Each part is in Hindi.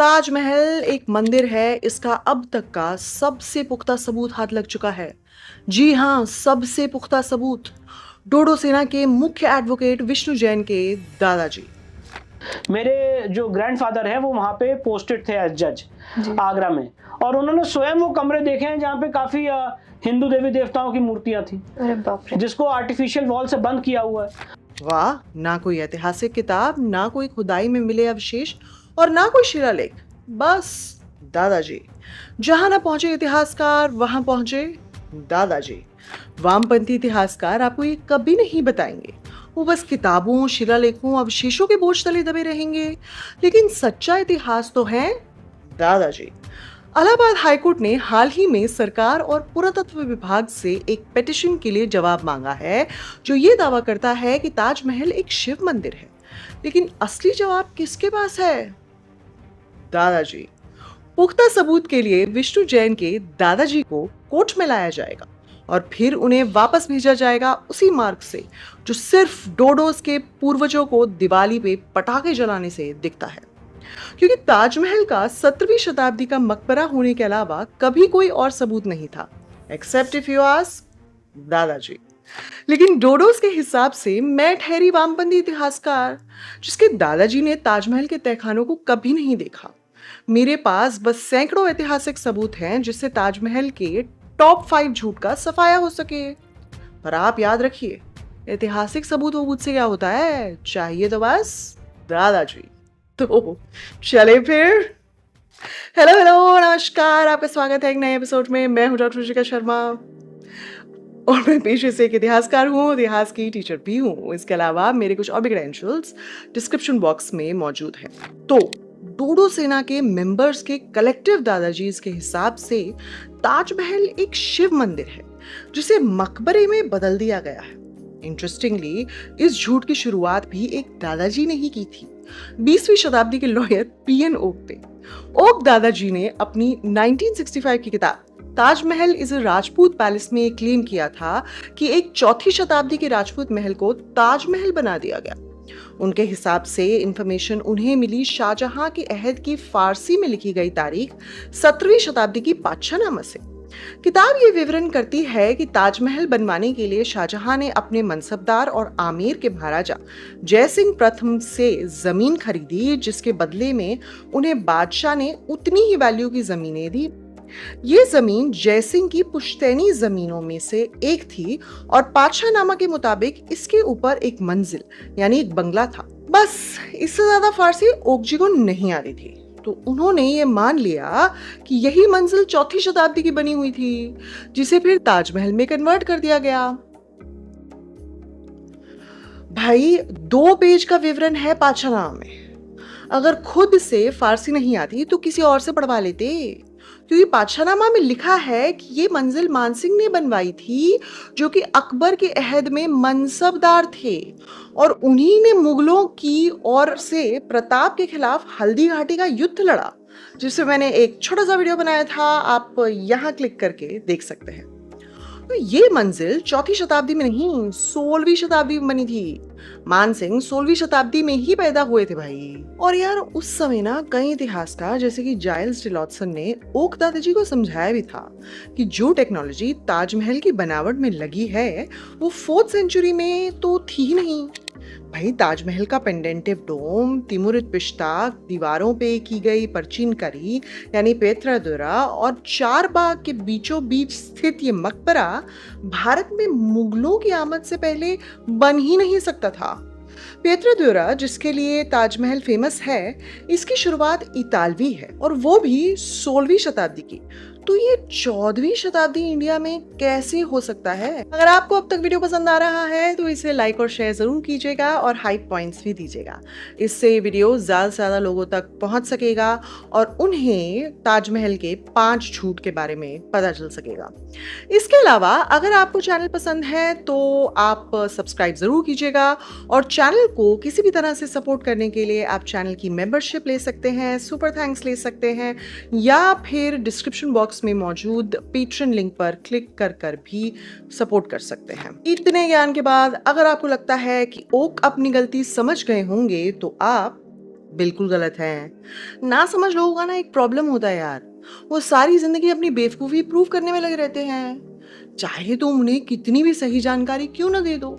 ताजमहल एक मंदिर है, इसका अब तक का सबसे पुख्ता सबूत हाथ लग चुका है। जी हाँ, सबसे पुख्ता सबूत। डोडो सेना के मुख्य एडवोकेट विष्णु जैन के दादाजी। मेरे जो ग्रैंडफ़ादर हैं वो वहाँ पे पोस्टेड थे एज़ जज जी। आगरा में, और उन्होंने स्वयं वो कमरे देखे हैं जहाँ पे काफ़ी हिंदू देवी-देवताओं की मूर्तियाँ थी, अरे बाप रे! जिसको आर्टिफ़िशियल वॉल से बंद किया हुआ है। वाह, ना कोई ऐतिहासिक किताब, ना कोई खुदाई में मिले अवशेष और ना कोई शिलालेख, बस दादाजी। जहां ना पहुंचे इतिहासकार, वहां पहुंचे दादाजी। वामपंथी इतिहासकार आपको ये कभी नहीं बताएंगे। वो बस किताबों, शिलालेखों, अवशेषों के बोझ तले दबे रहेंगे। लेकिन सच्चा इतिहास तो है दादाजी। इलाहाबाद हाईकोर्ट ने हाल ही में सरकार और पुरातत्व विभाग से एक पिटीशन के लिए जवाब मांगा है, जो ये दावा करता है कि ताजमहल एक शिव मंदिर है। लेकिन असली जवाब किसके पास है? दादाजी। पुख्ता सबूत के लिए विष्णु जैन के दादाजी को कोर्ट में लाया जाएगा और फिर उन्हें वापस भेजा जाएगा उसी मार्ग से जो सिर्फ डोडोस के पूर्वजों को दिवाली पे पटाखे जलाने से दिखता है। क्योंकि ताजमहल का 17वीं शताब्दी का मकबरा होने के अलावा कभी कोई और सबूत नहीं था, एक्सेप्ट इफ यू आस्क दादाजी। लेकिन डोडोस के हिसाब से मैं ठहरी वामपंथी इतिहासकार, जिसके दादाजी ने ताजमहल के तहखानों को कभी नहीं देखा। मेरे पास बस सैकड़ों ऐतिहासिक सबूत हैं जिससे ताजमहल के टॉप 5 झूठ का सफाया हो सके। पर आप याद रखिए, ऐतिहासिक सबूत वबूत से क्या होता है, चाहिए तो बस दादाजी। तो चले फिर। हेलो हेलो, नमस्कार, आपका स्वागत है एक नए एपिसोड में। मैं हूं डॉक्टर रुचिका शर्मा और मैं पेशे से एक इतिहासकार हूँ, इतिहास की टीचर भी हूँ। इसके अलावा मेरे कुछ और भी क्रेडेंशियल्स डिस्क्रिप्शन बॉक्स में मौजूद हैं। तो डोडो सेना के मेंबर्स के कलेक्टिव दादाजी के हिसाब से ताजमहल एक शिव मंदिर है जिसे मकबरे में बदल दिया गया है। इंटरेस्टिंगली, इस झूठ की शुरुआत भी एक दादाजी ने ही की थी। 20वीं शताब्दी के लॉयर पीएन ओक थे। ओक दादाजी ने अपनी 1965 की किताब Taj Mahal is a Rajput palace में क्लेम किया था कि एक 4वीं शताब्दी के राजपूत महल को ताजमहल बना दिया गया। उनके हिसाब से इंफॉर्मेशन उन्हें मिली शाहजहां के अहद की फारसी में लिखी गई तारीख 17वीं शताब्दी की पातशाहनामा से। किताब ये विवरण करती है कि ताजमहल बनवाने के लिए शाहजहां ने अपने मनसबदार और आमेर के महाराजा जयसिंह प्रथम से जमीन खरीदी, जिसके बदले में उन्हें बादशाह ने उतनी ही वैल्यू की जमीनें दी। ये जमीन जयसिंह की पुश्तैनी जमीनों में से एक थी और पातशाहनामा के मुताबिक इसके ऊपर एक मंजिल यानी एक बंगला था। बस इससे ज्यादा फारसी ओकजी को नहीं आ रही थी, तो उन्होंने ये मान लिया कि यही मंजिल 4वीं शताब्दी की बनी हुई थी, जिसे फिर ताजमहल में कन्वर्ट कर दिया गया। भाई 2 पेज का विवरण है पातशाहनामा में। अगर खुद से फारसी नहीं आती तो किसी और से पढ़वा लेते, क्योंकि पातशाहनामा में लिखा है कि ये मंजिल मानसिंह ने बनवाई थी, जो कि अकबर के अहद में मनसबदार थे, और उन्हीं ने मुगलों की ओर से प्रताप के खिलाफ हल्दी घाटी का युद्ध लड़ा, जिससे मैंने एक छोटा सा वीडियो बनाया था, आप यहाँ क्लिक करके देख सकते हैं। तो ये मंजिल 4वीं शताब्दी में नहीं, 16वीं शताब्दी में बनी थी। मानसिंह 16वीं शताब्दी में ही पैदा हुए थे भाई। और यार उस समय ना कई इतिहासकार जैसे कि जाइल्स टिलॉटसन ने ओक दादाजी को समझाया भी था कि जो टेक्नोलॉजी ताजमहल की बनावट में लगी है वो 4th सेंचुरी में तो थी ही नहीं। भाई ताजमहल का पेंडेंटिव डोम, तिमुरिद पिश्ताक, दीवारों पे की गई परचीनकारी यानी पेत्रादुरा और 4 बाग के बीचों बीच स्थित ये मकबरा भारत में मुगलों की आमद से पहले बन ही नहीं सकता था। पेत्रादुरा, जिसके लिए ताजमहल फेमस है, इसकी शुरुआत इतालवी है और वो भी 16वीं शताब्दी की। तो ये 14वीं शताब्दी इंडिया में कैसे हो सकता है? अगर आपको अब तक वीडियो पसंद आ रहा है तो इसे लाइक और शेयर जरूर कीजिएगा और हाइप पॉइंट्स भी दीजिएगा। इससे वीडियो ज्यादा से ज्यादा लोगों तक पहुंच सकेगा और उन्हें ताजमहल के 5 झूठ के बारे में पता चल सकेगा। इसके अलावा अगर आपको चैनल पसंद है तो आप सब्सक्राइब जरूर कीजिएगा, और चैनल को किसी भी तरह से सपोर्ट करने के लिए आप चैनल की मेंबरशिप ले सकते हैं, सुपर थैंक्स ले सकते हैं, या फिर डिस्क्रिप्शन बॉक्स में मौजूद पेट्रेन लिंक पर क्लिक कर भी सपोर्ट कर सकते हैं। इतने ज्ञान के बाद अगर आपको लगता है कि ओक अपनी गलती समझ गए होंगे तो आप बिल्कुल गलत है। ना समझ लोगों का ना एक प्रॉब्लम होता है यार, वो सारी जिंदगी अपनी बेवकूफ़ी प्रूव करने में लगे रहते हैं। चाहे तो उन्हें कितनी भी सही जानकारी क्यों ना दे दो,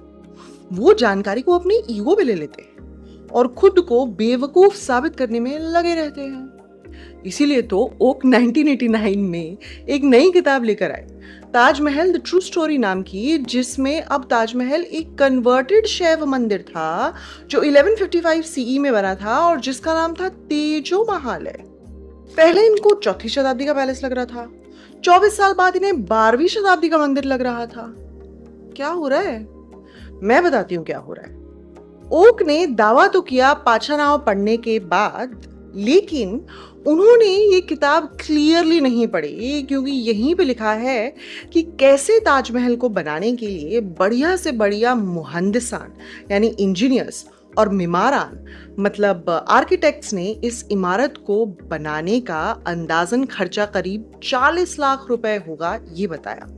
वो जानकारी को अपनी ईगो पे ले लेते हैं और खुद को बेवकूफ साबित करने में लगे रहते हैं। इसीलिए तो ओक 1989 में एक नई किताब लेकर आए, ताजमहल द ट्रू स्टोरी नाम की, जिसमें अब ताजमहल एक कन्वर्टेड शैव मंदिर था जो 1155 सीई में बना था और जिसका नाम था तेजो महालय। पहले इनको चौथी शताब्दी का पैलेस लग रहा था, 24 साल बाद इन्हें 12वीं शताब्दी का मंदिर लग रहा था। क्या हो रहा है? मैं बताती हूँ क्या हो रहा है। ओक ने दावा तो किया पाछानाव पढ़ने के बाद, लेकिन उन्होंने ये किताब क्लियरली नहीं पढ़ी, क्योंकि यहीं पे लिखा है कि कैसे ताजमहल को बनाने के लिए बढ़िया से बढ़िया मुहंदिसान यानी इंजीनियर्स और मिमारान मतलब आर्किटेक्ट्स ने इस इमारत को बनाने का अंदाजन खर्चा करीब 40 लाख रुपए होगा ये बताया।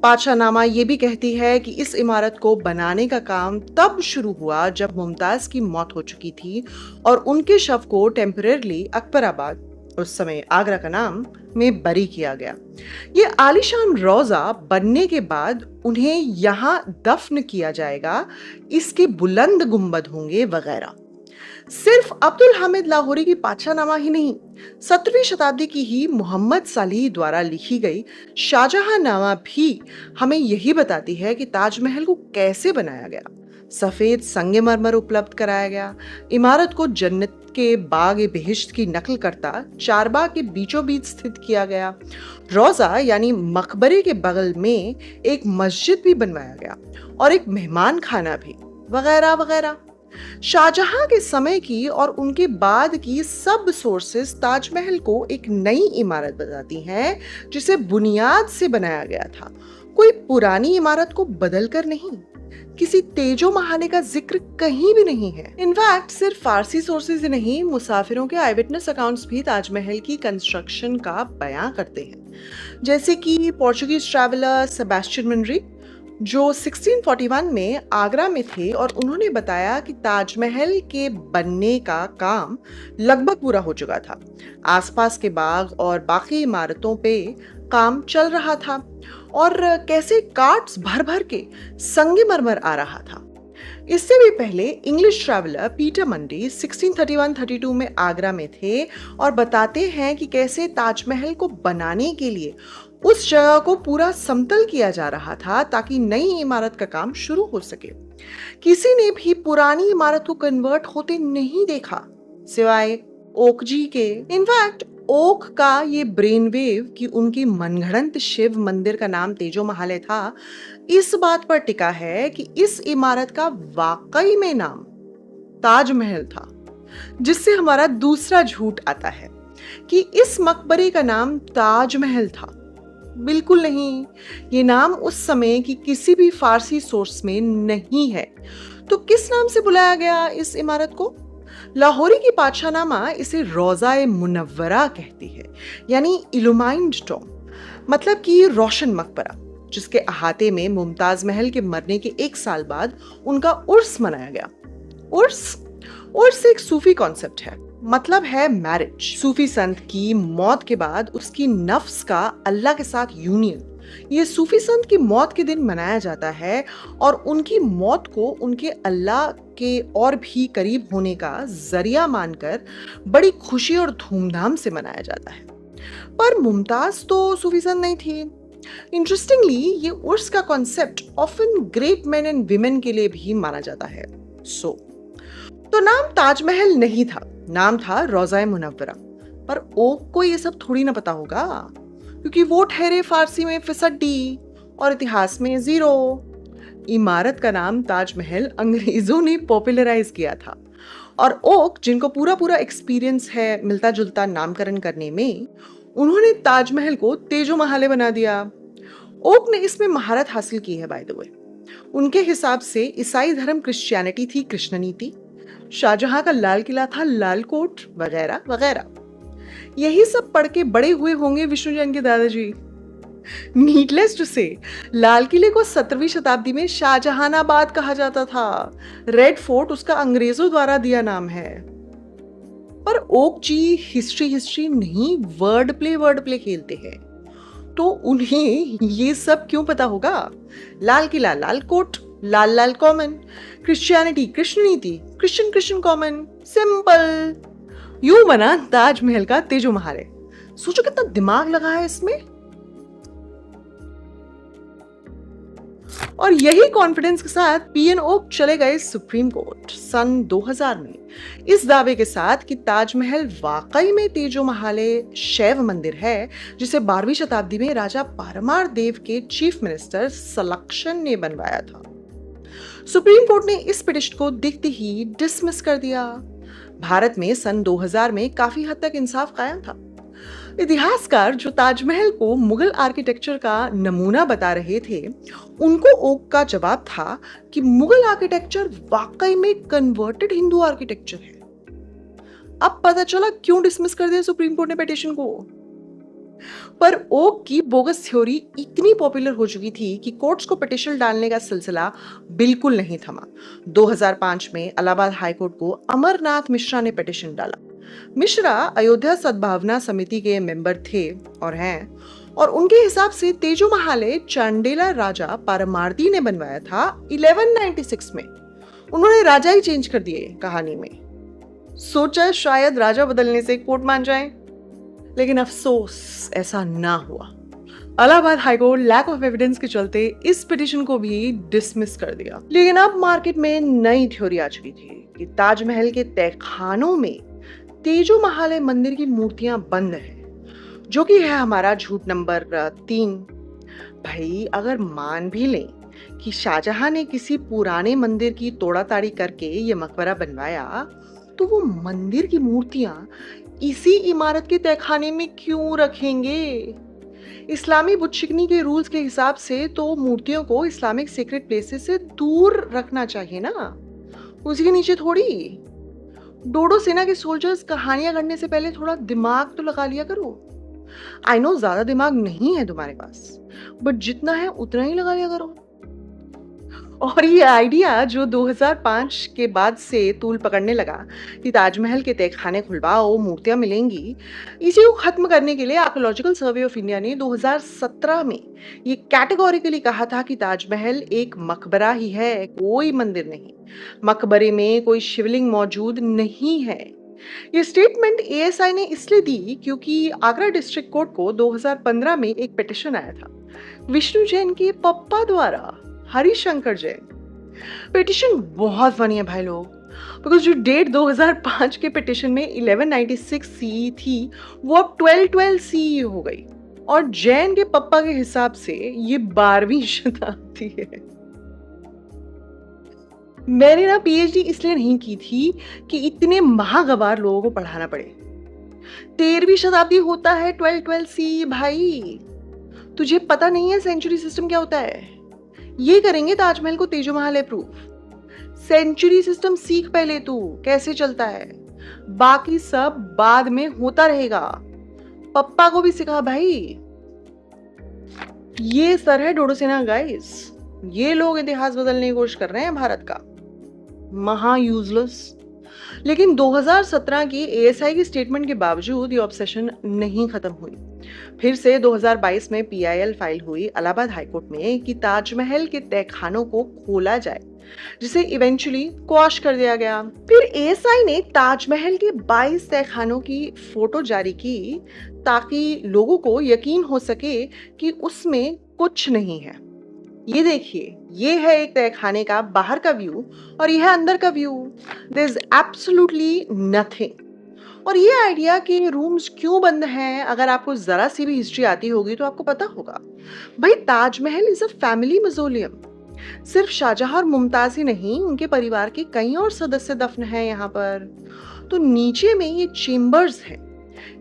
पाशानामा ये भी कहती है कि इस इमारत को बनाने का काम तब शुरू हुआ जब मुमताज की मौत हो चुकी थी और उनके शव को टेम्परेरली अकबराबाद, उस समय आगरा का नाम, में बरी किया गया। ये आलीशान रोजा बनने के बाद उन्हें यहाँ दफन किया जाएगा, इसके बुलंद गुंबद होंगे वगैरह। सिर्फ अब्दुल हामिद लाहौरी की पातशाहनामा ही नहीं, 17वीं शताब्दी की ही मोहम्मद सालिह द्वारा लिखी गई शाहजहांनामा भी हमें यही बताती है कि ताजमहल को कैसे बनाया गया। सफेद संगमरमर उपलब्ध कराया गया, इमारत को जन्नत के बाग ए बेहिश्त की नकल करता चारबाग के बीचों बीच स्थित किया गया। रोजा यानी मकबरे के बगल में एक मस्जिद भी बनवाया गया और एक मेहमान खाना भी, वगैरह वगैरह। शाहजहां के समय की और उनके बाद की सब सोर्सेस ताजमहल को एक नई इमारत बताती हैं जिसे बुनियाद से बनाया गया था, कोई पुरानी इमारत को बदलकर नहीं। किसी तेजो महाले का जिक्र कहीं भी नहीं है। इनफैक्ट सिर्फ फारसी सोर्सेज ही नहीं, मुसाफिरों के आई विटनेस अकाउंट्स भी ताजमहल की कंस्ट्रक्शन का बयां करते हैं। जैसे कि पोर्चुगीज ट्रैवलर सेबेस्टियन मनरी, जो 1641 में आगरा में थे और उन्होंने बताया कि ताजमहल के बनने का काम लगभग पूरा हो चुका था। आसपास के बाग और बाकी इमारतों पे काम चल रहा था और कैसे कार्ट्स भर भर के संगमरमर आ रहा था। इससे भी पहले इंग्लिश ट्रैवलर पीटर मंडी 1631-32 में आगरा में थे और बताते हैं कि कैसे ताजमहल को बनाने के लिए उस जगह को पूरा समतल किया जा रहा था ताकि नई इमारत का काम शुरू हो सके। किसी ने भी पुरानी इमारत को कन्वर्ट होते नहीं देखा सिवाय ओक जी के। इनफैक्ट ओक का ये ब्रेनवेव कि उनकी मनगढ़ंत शिव मंदिर का नाम तेजो महालय था, इस बात पर टिका है कि इस इमारत का वाकई में नाम ताजमहल था, जिससे हमारा दूसरा झूठ आता है कि इस मकबरे का नाम ताजमहल था। बिल्कुल नहीं, ये नाम उस समय की किसी भी फारसी सोर्स में नहीं है। तो किस नाम से बुलाया गया इस इमारत को? लाहौरी की पातशाहनामा इसे रोज़ा-ए मुनव्वरा कहती है, यानी इल्यूमाइंड टॉम, मतलब कि रोशन मकबरा, जिसके अहाते में मुमताज महल के मरने के 1 साल बाद उनका उर्स मनाया गया। उर्स एक सूफी कॉन्सेप्ट है, मतलब है मैरिज। सूफी संत की मौत के बाद उसकी नफ्स का अल्लाह के साथ यूनियन, ये सूफी संत की मौत के दिन मनाया जाता है और उनकी मौत को उनके अल्लाह के और भी करीब होने का जरिया मानकर बड़ी खुशी और धूमधाम से मनाया जाता है। पर मुमताज तो सूफी संत नहीं थी। इंटरेस्टिंगली ये उर्स का concept often great main and women के लिए भी माना जाता है। तो नाम ताजमहल नहीं था, नाम था रोज़ा-ए मुनव्वरा। पर ओक को ये सब थोड़ी ना पता होगा, क्योंकि वो ठहरे फारसी में फिसड्डी और इतिहास में जीरो। इमारत का नाम ताजमहल अंग्रेजों ने पॉपुलराइज किया था और ओक, जिनको पूरा एक्सपीरियंस है मिलता जुलता नामकरण करने में, उन्होंने ताजमहल को तेजो महाले बना दिया। ओक ने इसमें महारत हासिल की है बाय द वे। उनके हिसाब से ईसाई धर्म क्रिश्चियनिटी थी कृष्ण नीति, शाहजहां का लाल किला था लाल कोट, वगैरह वगैरह। यही सब पढ़ के बड़े हुए होंगे विष्णु जैन के दादाजी। नीडलेस टू से, लाल किले को 17वीं शताब्दी में शाहजहानाबाद कहा जाता था। रेड फोर्ट उसका अंग्रेजों द्वारा दिया नाम है। पर ओक जी हिस्ट्री हिस्ट्री नहीं वर्ड प्ले खेलते हैं, तो उन्हें ये सब क्यों पता होगा? लाल किला लाल कोट, लाल लाल कॉमन, क्रिश्चियनिटी कृष्ण नीति, क्रिश्चियन क्रिश्चियन कॉमन, सिंपल। यूं बना ताजमहल का तेजो महाल है। सोचो कितना दिमाग लगा है इसमें। और यही कॉन्फिडेंस के साथ पीएन ओक चले गए सुप्रीम कोर्ट सन 2000 में इस दावे के साथ कि ताजमहल वाकई में तेजो महाले शैव मंदिर है, जिसे 12वीं शताब्दी में राजा पारमार देव के चीफ मिनिस्टर सलक्षण ने बनवाया था। सुप्रीम कोर्ट ने इस पिटिशन को देखते ही डिसमिस कर दिया। भारत में सन 2000 में काफी हद तक इंसाफ कायम था। इतिहासकार जो ताजमहल को मुगल आर्किटेक्चर का नमूना बता रहे थे, उनको ओक का जवाब था कि मुगल आर्किटेक्चर वाकई में कन्वर्टेड हिंदू आर्किटेक्चर है। अब पता चला क्यों डिसमिस कर दिया सुप्रीम कोर्ट ने पिटीशन को। पर ओक की बोगस थ्योरी इतनी पॉपुलर हो चुकी थी कि कोर्ट्स को पिटीशन डालने का सिलसिला बिल्कुल नहीं थमा। 2005 में इलाहाबाद हाईकोर्ट को अमरनाथ मिश्रा ने पिटीशन डाला। मिश्रा अयोध्या सद्भावना समिति के मेंबर थे और हैं, और उनके हिसाब से तेजो महाले चांडेला राजा पारमार्दी ने बनवाया था 1196 में। उन्होंने राजा ही चेंज कर दिए कहानी में। सोचा शायद राजा बदलने से कोर्ट मान जाए, लेकिन अफसोस ऐसा ना हुआ। Allahabad high court lack of evidence के चलते इस पिटीशन को भी डिसमिस कर दिया। लेकिन अब मार्केट में नई थ्योरी आ चुकी थी कि ताजमहल के तहखानों में तेजो महाले मंदिर की मूर्तियां बंद है, जो कि है हमारा झूठ नंबर 3। भाई अगर मान भी लें कि शाहजहां ने किसी पुराने मंदिर की तोड़ाताड़ी करके ये मकबरा बनवाया, तो वो मंदिर की मूर्तियां इसी इमारत के तहखाने में क्यों रखेंगे? इस्लामी बुतशिकनी के रूल्स के हिसाब से तो मूर्तियों को इस्लामिक सीक्रेट प्लेसेस से दूर रखना चाहिए ना, उसी के नीचे थोड़ी। डोडो सेना के सोल्जर्स कहानियां गढ़ने से पहले थोड़ा दिमाग तो लगा लिया करो। आई नो ज्यादा दिमाग नहीं है तुम्हारे पास, बट जितना है उतना ही लगा लिया करो। और ये आइडिया जो 2005 के बाद से तूल पकड़ने लगा कि ताजमहल के तहखाने खुलवाओ मूर्तियां मिलेंगी, इसी को खत्म करने के लिए आर्कियोलॉजिकल सर्वे ऑफ इंडिया ने 2017 में ये कैटेगोरिकली कहा था कि ताजमहल एक मकबरा ही है, कोई मंदिर नहीं। मकबरे में कोई शिवलिंग मौजूद नहीं है। ये स्टेटमेंट एएसआई ने इसलिए दी क्योंकि आगरा डिस्ट्रिक्ट कोर्ट को 2015 में एक पिटीशन आया था विष्णु जैन के पप्पा द्वारा, हरिशंकर जैन। पिटीशन बहुत फनी है भाई लोग, बिकॉज जो डेट 2005 के पिटीशन में 1196 सीई थी, वो अब 1212 सीई हो गई, और जैन के पप्पा के हिसाब से ये 12वीं शताब्दी है। मैंने ना पीएचडी इसलिए नहीं की थी कि इतने महागवार लोगों को पढ़ाना पड़े। 13वीं शताब्दी होता है 1212 सीई भाई। तुझे पता नहीं है सेंचुरी सिस्टम क्या होता है? ये करेंगे ताजमहल को तेजो महाल अप्रूव। सेंचुरी सिस्टम सीख पहले तू कैसे चलता है, बाकी सब बाद में होता रहेगा। पप्पा को भी सिखा भाई। ये सर है डोडो सेना गाइस। ये लोग इतिहास बदलने की कोशिश कर रहे हैं भारत का। महा यूजलेस। लेकिन 2017 की एएसआई की स्टेटमेंट के बावजूद ये ऑब्सेशन नहीं खत्म हुई। फिर से 2022 में पीआईएल फाइल हुई इलाहाबाद हाईकोर्ट में कि ताजमहल के तहखानों को खोला जाए, जिसे इवेंचुअली क्वॉश कर दिया गया। फिर एएसआई ने ताजमहल के 22 तहखानों की फोटो जारी की ताकि लोगों को यकीन हो सके कि उसमें कुछ नहीं है। ये देखिए, ये है एक तहखाने का बाहर का व्यू और यह है अंदर का view. There is absolutely nothing. और ये आइडिया कि रूम्स क्यों बंद हैं, अगर आपको जरा सी भी हिस्ट्री आती होगी तो आपको पता होगा। भाई ताजमहल इज अ फैमिली मज़ोलियम। सिर्फ शाहजहां और मुमताज ही नहीं, उनके परिवार के कई और सदस्य दफन हैं यहाँ पर। तो नीचे में ये चेम्बर्स हैं।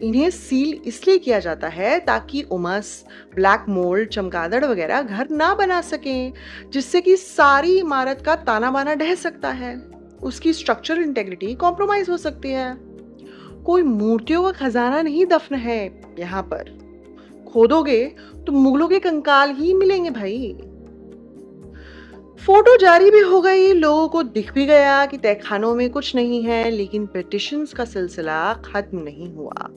इन्हें सील इसलिए किया जाता है ताकि उमस, ब्लैक मोल्ड, चमगादड़ वगैरह घर ना बना सकें, जिससे कि सारी इमारत का ताना बाना ढह सकता है, उसकी स्ट्रक्चरल इंटेग्रिटी कॉम्प्रोमाइज हो सकती है। कोई मूर्तियों का खजाना नहीं दफन है यहाँ पर। खोदोगे तो मुगलों के कंकाल ही मिलेंगे भाई। फोटो जारी भी हो गई, लोगों को दिख भी गया कि तहखानों में कुछ नहीं है, लेकिन पिटिशंस का सिलसिला खत्म नहीं हुआ।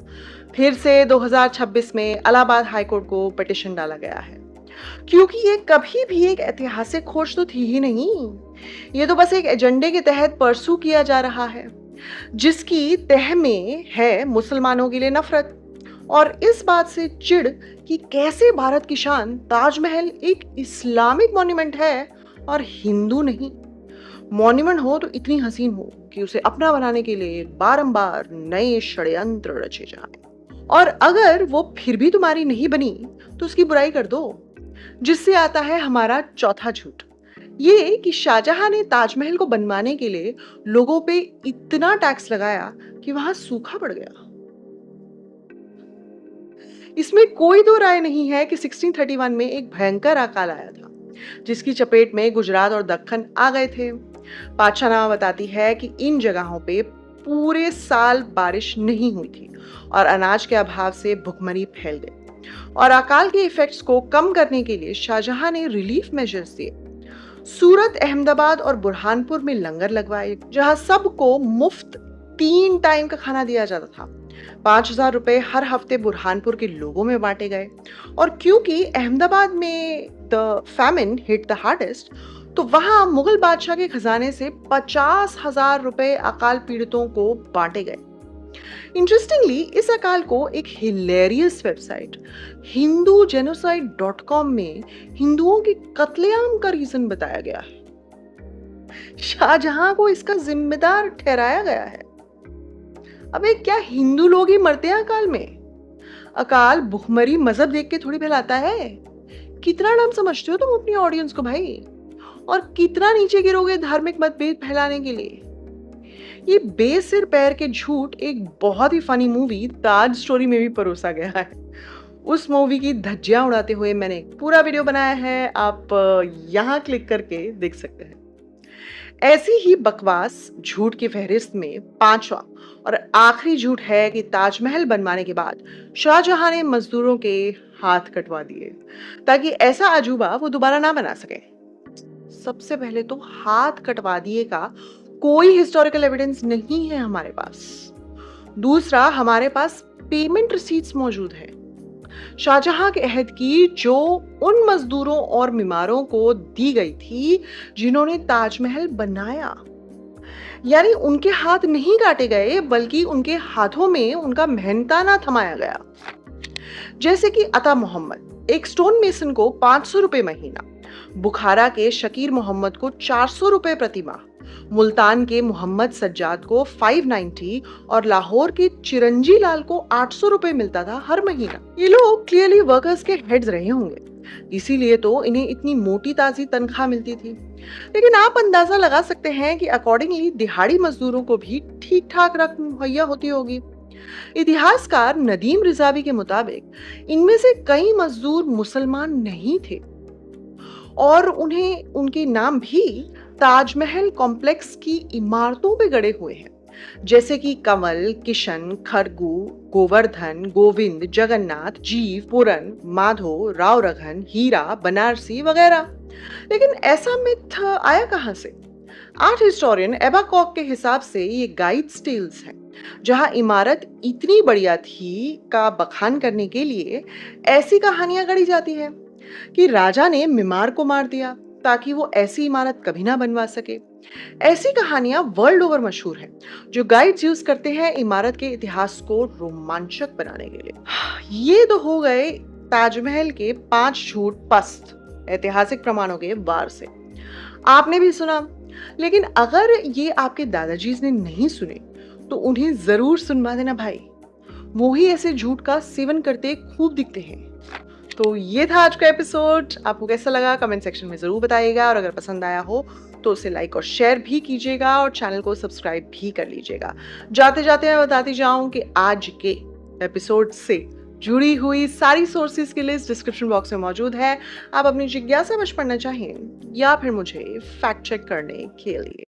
फिर से 2026 में इलाहाबाद हाईकोर्ट को पिटिशन डाला गया है, क्योंकि ये कभी भी एक ऐतिहासिक खोज तो थी ही नहीं। ये तो बस एक एजेंडे के तहत परसू किया जा रहा है, जिसकी तह में है मुसलमानों के लिए नफरत और इस बात से चिढ़ कि कैसे भारत की शान ताजमहल एक इस्लामिक मॉन्यूमेंट है और हिंदू नहीं। मॉन्यूमेंट हो तो इतनी हसीन हो कि उसे अपना बनाने के लिए बारंबार नए षड्यंत्र रचे जाएं। और अगर वो फिर भी तुम्हारी नहीं बनी तो उसकी बुराई कर दो, जिससे आता है हमारा चौथा झूठ, ये कि शाहजहां ने ताजमहल को बनवाने के लिए लोगों पे इतना टैक्स लगाया कि वहां सूखा पड़ गया। इसमें कोई दो राय नहीं है कि 1631 में एक भयंकर अकाल आया था, जिसकी चपेट में गुजरात और दक्कन आ गए थे। पाठशाला बताती है कि इन जगहों पे पूरे साल बारिश नहीं हुई थी और अनाज के अभाव से भुखमरी फैल गई। और अकाल के इफेक्ट्स को कम करने के लिए शाहजहां ने रिलीफ मेजर्स दिए। सूरत, अहमदाबाद और बुरहानपुर में लंगर लगवाए, जहां सबको मुफ्त 3 टाइम का खाना दिया जाता था। 5,000 रुपए हर हफ्ते बुरहानपुर के लोगों में बांटे गए। और क्योंकि अहमदाबाद में the famine hit the hardest, तो वहां मुगल बादशाह के खजाने से 50,000 रुपए अकाल पीड़ितों को बांटे गए। इंटरेस्टिंगली इस अकाल को एक हिलेरियस वेबसाइट hindugenocide.com में हिंदुओं के कत्लेआम का रीजन बताया गया है। शाहजहां को इसका जिम्मेदार ठहराया गया है। अबे क्या हिंदू लोग ही मरते हैं अकाल में? अकाल भुखमरी मजहब देख के थोड़ी फैलाता है। कितना डम समझते हो तुम अपनी ऑडियंस को भाई, और कितना नीचे गिरोगे धार्मिक मतभेद फैलाने के लिए। ये बेसिर पैर के झूठ एक बहुत ही फनी मूवी ताज स्टोरी में भी परोसा गया है। उस मूवी की धज्जियां उड़ाते हुए मैंने एक पूरा वीडियो बनाया है, आप यहाँ क्लिक करके देख सकते हैं। ऐसी ही बकवास झूठ की फहरिस्त में 5वां और आखिरी झूठ है कि ताजमहल बनवाने के बाद शाहजहां ने मजदूरों के हाथ कटवा दिए ताकि ऐसा अजूबा वो दोबारा ना बना सके। सबसे पहले तो हाथ कटवा दिए का कोई हिस्टोरिकल एविडेंस नहीं है हमारे पास। दूसरा, हमारे पास पेमेंट रिसीट्स मौजूद है शाहजहां के अहद की, जो उन मजदूरों और बीमारों को दी गई थी जिन्होंने ताजमहल बनाया। यानी उनके हाथ नहीं काटे गए, बल्कि उनके हाथों में उनका मेहनताना थमाया गया। जैसे कि अता मोहम्मद, एक स्टोन मेसन को 500 रुपए महीना, बुखारा के शकीर मोहम्मद को 400 रुपए प्रति माह, मुल्तान के मोहम्मद सज्जाद को 590 और लाहौर के चिरंजी लाल को 800 रुपए मिलता था हर महीना। ये लोग क्लियरली वर्कर्स के हेड्स रहे होंगे, इसीलिए तो इन्हें इतनी मोटी ताजी तनख्वाह मिलती थी। लेकिन आप अंदाजा लगा सकते हैं कि अकॉर्डिंगली दिहाड़ी मजदूरों को भी ठीक ठाक रकम मुहैया होती होगी। इतिहासकार नदीम रिजावी के मुताबिक इनमें से कई मजदूर मुसलमान नहीं थे और उन्हें उनके नाम भी ताजमहल कॉम्प्लेक्स की इमारतों पे गड़े हुए हैं, जैसे कि कंवल, किशन, खरगू, गोवर्धन, गोविंद, जगन्नाथ, जीव, पूरन, माधो, राव रघन, हीरा, बनारसी वगैरह। लेकिन ऐसा मिथ आया कहां से? आर्ट हिस्टोरियन एबा कॉक के हिसाब से ये गाइड्स टेल्स हैं, जहां इमारत इतनी बढ़िया थी का बखान करने के लिए ऐसी कहानियां गढ़ी जाती है कि राजा ने मीमार को मार दिया ताकि वो ऐसी इमारत कभी ना बनवा सके। ऐसी कहानियां वर्ल्ड ओवर मशहूर हैं, जो गाइड्स यूज करते हैं इमारत के इतिहास को रोमांचक बनाने के लिए। ये तो हो गए ताजमहल के 5 झूठ पस्त ऐतिहासिक प्रमाणों के वार से। आपने भी सुना, लेकिन अगर ये आपके दादाजी ने नहीं सुने तो उन्हें जरूर सुनवा देना भाई। वो ही ऐसे झूठ का सेवन करते खूब दिखते हैं। तो ये था आज का एपिसोड। आपको कैसा लगा कमेंट सेक्शन में जरूर बताइएगा, और अगर पसंद आया हो तो उसे लाइक और शेयर भी कीजिएगा और चैनल को सब्सक्राइब भी कर लीजिएगा। जाते जाते मैं बताती जाऊं कि आज के एपिसोड से जुड़ी हुई सारी सोर्सेज की लिस्ट डिस्क्रिप्शन बॉक्स में मौजूद है। आप अपनी जिज्ञासा बच पढ़ना चाहें या फिर मुझे फैक्ट चेक करने के लिए